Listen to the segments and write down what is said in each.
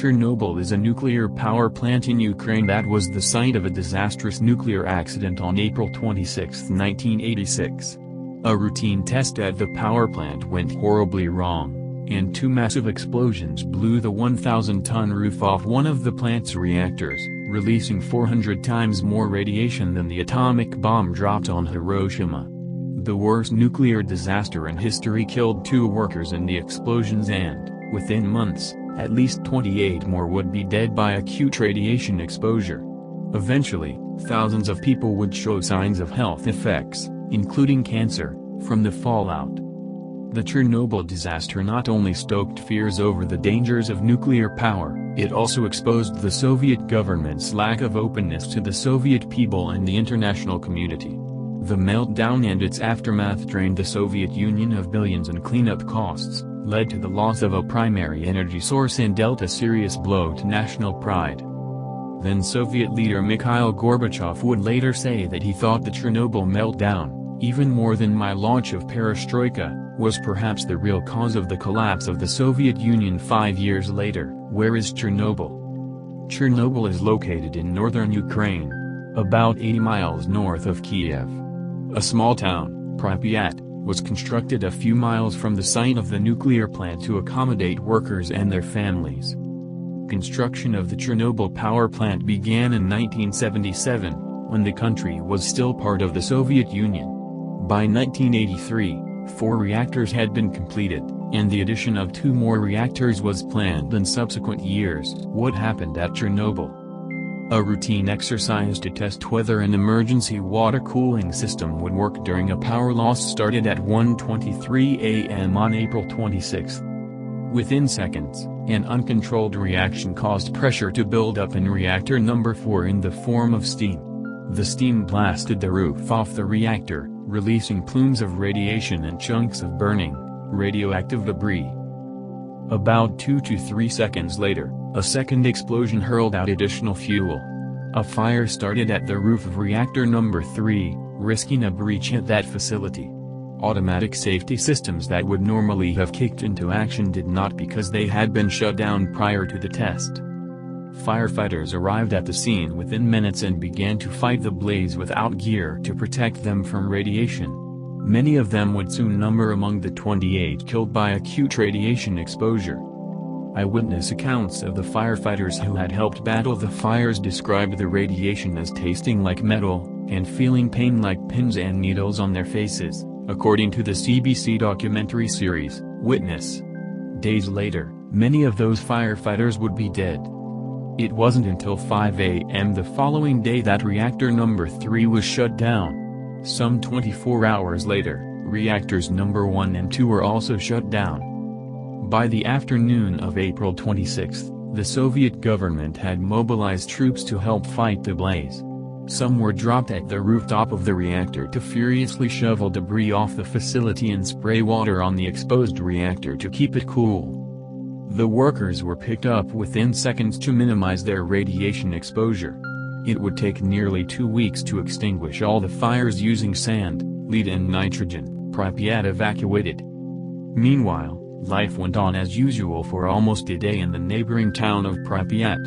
Chernobyl is a nuclear power plant in Ukraine that was the site of a disastrous nuclear accident on April 26, 1986. A routine test at the power plant went horribly wrong, and two massive explosions blew the 1,000-ton roof off one of the plant's reactors, releasing 400 times more radiation than the atomic bomb dropped on Hiroshima. The worst nuclear disaster in history killed 2 workers in the explosions and, within months, at least 28 more would be dead by acute radiation exposure. Eventually, thousands of people would show signs of health effects, including cancer, from the fallout. The Chernobyl disaster not only stoked fears over the dangers of nuclear power, it also exposed the Soviet government's lack of openness to the Soviet people and the international community. The meltdown and its aftermath drained the Soviet Union of billions in cleanup costs, led to the loss of a primary energy source and dealt a serious blow to national pride. Then Soviet leader Mikhail Gorbachev would later say that he thought the Chernobyl meltdown, even more than my launch of perestroika, was perhaps the real cause of the collapse of the Soviet Union 5 years later. Where is Chernobyl? Chernobyl is located in northern Ukraine, about 80 miles north of Kiev. A small town, Pripyat, was constructed a few miles from the site of the nuclear plant to accommodate workers and their families. Construction of the Chernobyl power plant began in 1977, when the country was still part of the Soviet Union. By 1983, 4 reactors had been completed, and the addition of 2 more reactors was planned in subsequent years. What happened at Chernobyl? A routine exercise to test whether an emergency water cooling system would work during a power loss started at 1:23 a.m. on April 26. Within seconds, an uncontrolled reaction caused pressure to build up in reactor number 4 in the form of steam. The steam blasted the roof off the reactor, releasing plumes of radiation and chunks of burning, radioactive debris. About 2 to 3 seconds later, a second explosion hurled out additional fuel. A fire started at the roof of reactor number 3, risking a breach at that facility. Automatic safety systems that would normally have kicked into action did not because they had been shut down prior to the test. Firefighters arrived at the scene within minutes and began to fight the blaze without gear to protect them from radiation. Many of them would soon number among the 28 killed by acute radiation exposure. Eyewitness accounts of the firefighters who had helped battle the fires described the radiation as tasting like metal, and feeling pain like pins and needles on their faces, according to the CBC documentary series, Witness. Days later, many of those firefighters would be dead. It wasn't until 5 a.m. the following day that reactor number 3 was shut down. Some 24 hours later, reactors number 1 and 2 were also shut down. By the afternoon of April 26, the Soviet government had mobilized troops to help fight the blaze. Some were dropped at the rooftop of the reactor to furiously shovel debris off the facility and spray water on the exposed reactor to keep it cool. The workers were picked up within seconds to minimize their radiation exposure. It would take nearly 2 weeks to extinguish all the fires using sand, lead and nitrogen. Pripyat evacuated. Meanwhile, life went on as usual for almost a day in the neighboring town of Pripyat.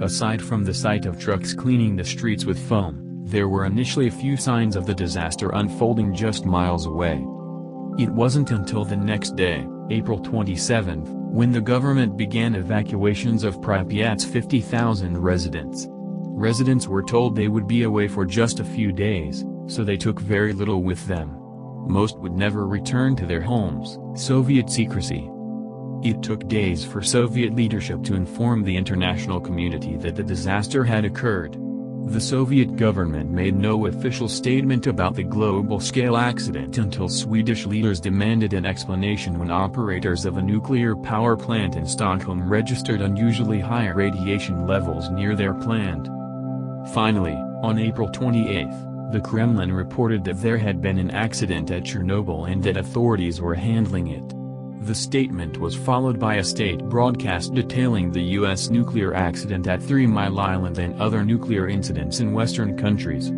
Aside from the sight of trucks cleaning the streets with foam, there were initially a few signs of the disaster unfolding just miles away. It wasn't until the next day, April 27, when the government began evacuations of Pripyat's 50,000 residents. Residents were told they would be away for just a few days, so they took very little with them. Most would never return to their homes. Soviet secrecy. It took days for Soviet leadership to inform the international community that the disaster had occurred. The Soviet government made no official statement about the global-scale accident until Swedish leaders demanded an explanation when operators of a nuclear power plant in Stockholm registered unusually high radiation levels near their plant. Finally, on April 28, the Kremlin reported that there had been an accident at Chernobyl and that authorities were handling it. The statement was followed by a state broadcast detailing the U.S. nuclear accident at 3 Mile Island and other nuclear incidents in Western countries.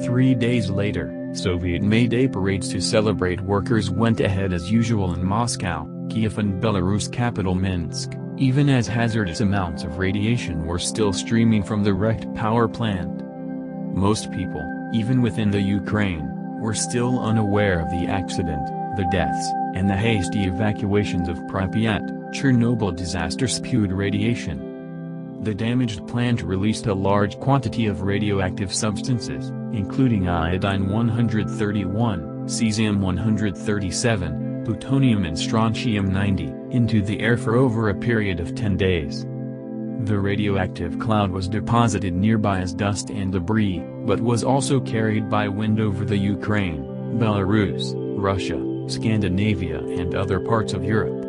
3 days later, Soviet May Day parades to celebrate workers went ahead as usual in Moscow, Kiev and Belarus capital Minsk, even as hazardous amounts of radiation were still streaming from the wrecked power plant. Most people, even within the Ukraine, were still unaware of the accident, the deaths, and the hasty evacuations of Pripyat. Chernobyl disaster spewed radiation. The damaged plant released a large quantity of radioactive substances, including iodine-131, cesium-137, plutonium and strontium-90, into the air for over a period of 10 days. The radioactive cloud was deposited nearby as dust and debris, but was also carried by wind over the Ukraine, Belarus, Russia, Scandinavia and other parts of Europe.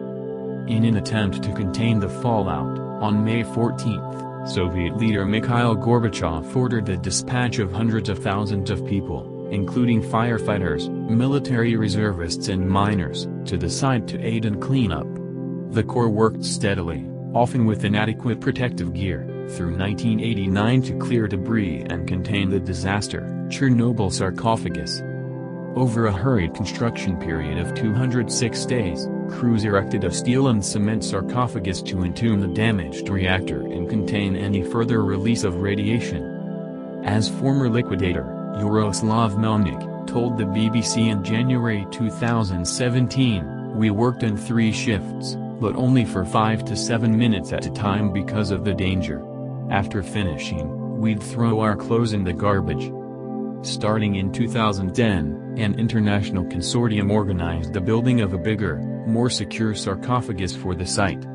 In an attempt to contain the fallout, on May 14, Soviet leader Mikhail Gorbachev ordered the dispatch of hundreds of thousands of people, including firefighters, military reservists and miners, to the site to aid in cleanup. The Corps worked steadily, often with inadequate protective gear, through 1989 to clear debris and contain the disaster. Chernobyl sarcophagus. Over a hurried construction period of 206 days, crews erected a steel and cement sarcophagus to entomb the damaged reactor and contain any further release of radiation. As former liquidator, Yaroslav Melnik, told the BBC in January 2017, "We worked in 3 shifts, but only for 5 to 7 minutes at a time because of the danger. After finishing, we'd throw our clothes in the garbage." Starting in 2010, an international consortium organized the building of a bigger, more secure sarcophagus for the site.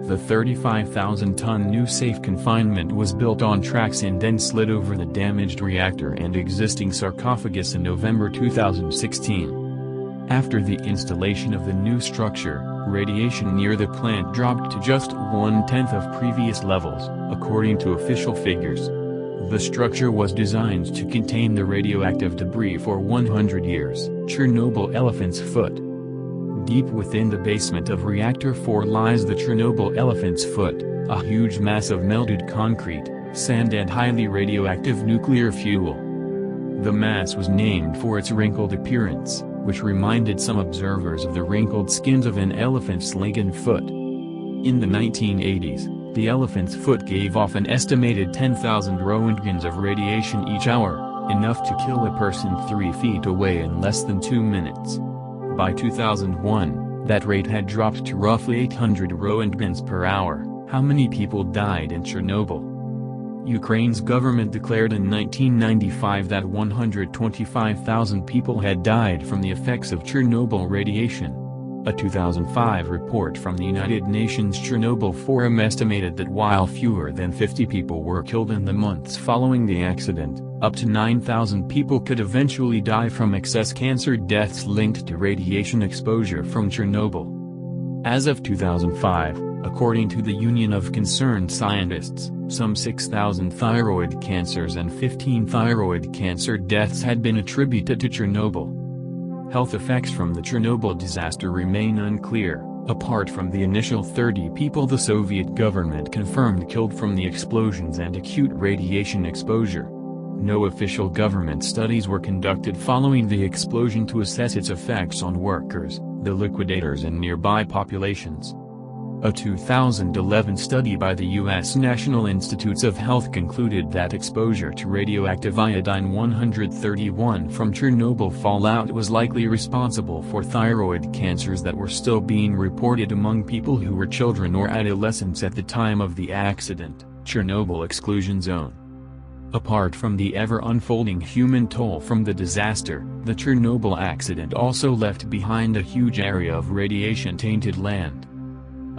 The 35,000-ton new safe confinement was built on tracks and then slid over the damaged reactor and existing sarcophagus in November 2016. After the installation of the new structure, radiation near the plant dropped to just 1/10 of previous levels, according to official figures. The structure was designed to contain the radioactive debris for 100 years. Chernobyl Elephant's Foot. Deep within the basement of Reactor 4 lies the Chernobyl Elephant's Foot, a huge mass of melted concrete, sand and highly radioactive nuclear fuel. The mass was named for its wrinkled appearance, which reminded some observers of the wrinkled skins of an elephant's leg and foot. In the 1980s, the elephant's foot gave off an estimated 10,000 roentgens of radiation each hour, enough to kill a person 3 feet away in less than 2 minutes. By 2001, that rate had dropped to roughly 800 roentgens per hour. How many people died in Chernobyl? Ukraine's government declared in 1995 that 125,000 people had died from the effects of Chernobyl radiation. A 2005 report from the United Nations Chernobyl Forum estimated that while fewer than 50 people were killed in the months following the accident, up to 9,000 people could eventually die from excess cancer deaths linked to radiation exposure from Chernobyl. As of 2005, according to the Union of Concerned Scientists, some 6,000 thyroid cancers and 15 thyroid cancer deaths had been attributed to Chernobyl. Health effects from the Chernobyl disaster remain unclear, apart from the initial 30 people the Soviet government confirmed killed from the explosions and acute radiation exposure. No official government studies were conducted following the explosion to assess its effects on workers, the liquidators and nearby populations. A 2011 study by the U.S. National Institutes of Health concluded that exposure to radioactive iodine-131 from Chernobyl fallout was likely responsible for thyroid cancers that were still being reported among people who were children or adolescents at the time of the accident. Chernobyl exclusion zone. Apart from the ever-unfolding human toll from the disaster, the Chernobyl accident also left behind a huge area of radiation-tainted land.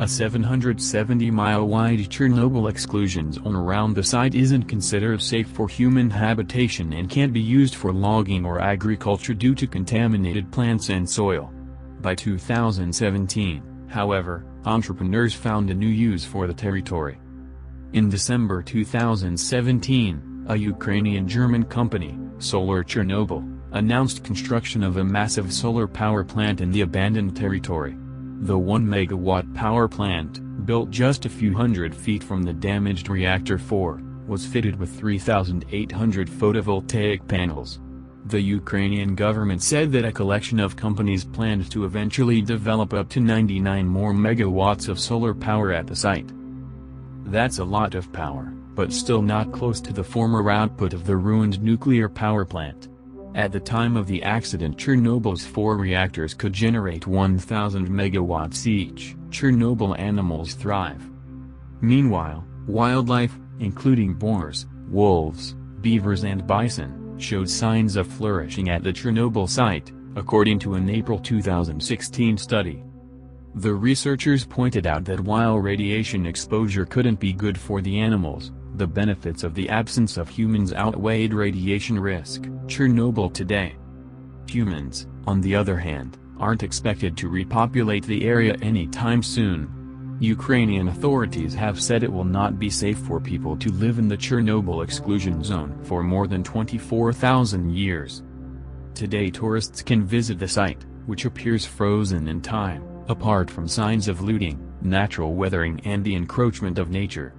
A 770-mile-wide Chernobyl exclusion zone around the site isn't considered safe for human habitation and can't be used for logging or agriculture due to contaminated plants and soil. By 2017, however, entrepreneurs found a new use for the territory. In December 2017, a Ukrainian-German company, Solar Chernobyl, announced construction of a massive solar power plant in the abandoned territory. The 1-megawatt power plant, built just a few hundred feet from the damaged Reactor 4, was fitted with 3,800 photovoltaic panels. The Ukrainian government said that a collection of companies planned to eventually develop up to 99 more megawatts of solar power at the site. That's a lot of power, but still not close to the former output of the ruined nuclear power plant. At the time of the accident, Chernobyl's 4 reactors could generate 1,000 megawatts each. Chernobyl animals thrive. Meanwhile, wildlife, including boars, wolves, beavers and bison, showed signs of flourishing at the Chernobyl site, according to an April 2016 study. The researchers pointed out that while radiation exposure couldn't be good for the animals, the benefits of the absence of humans outweighed radiation risk. Chernobyl today. Humans, on the other hand, aren't expected to repopulate the area anytime soon. Ukrainian authorities have said it will not be safe for people to live in the Chernobyl exclusion zone for more than 24,000 years. Today tourists can visit the site, which appears frozen in time, apart from signs of looting, natural weathering and the encroachment of nature.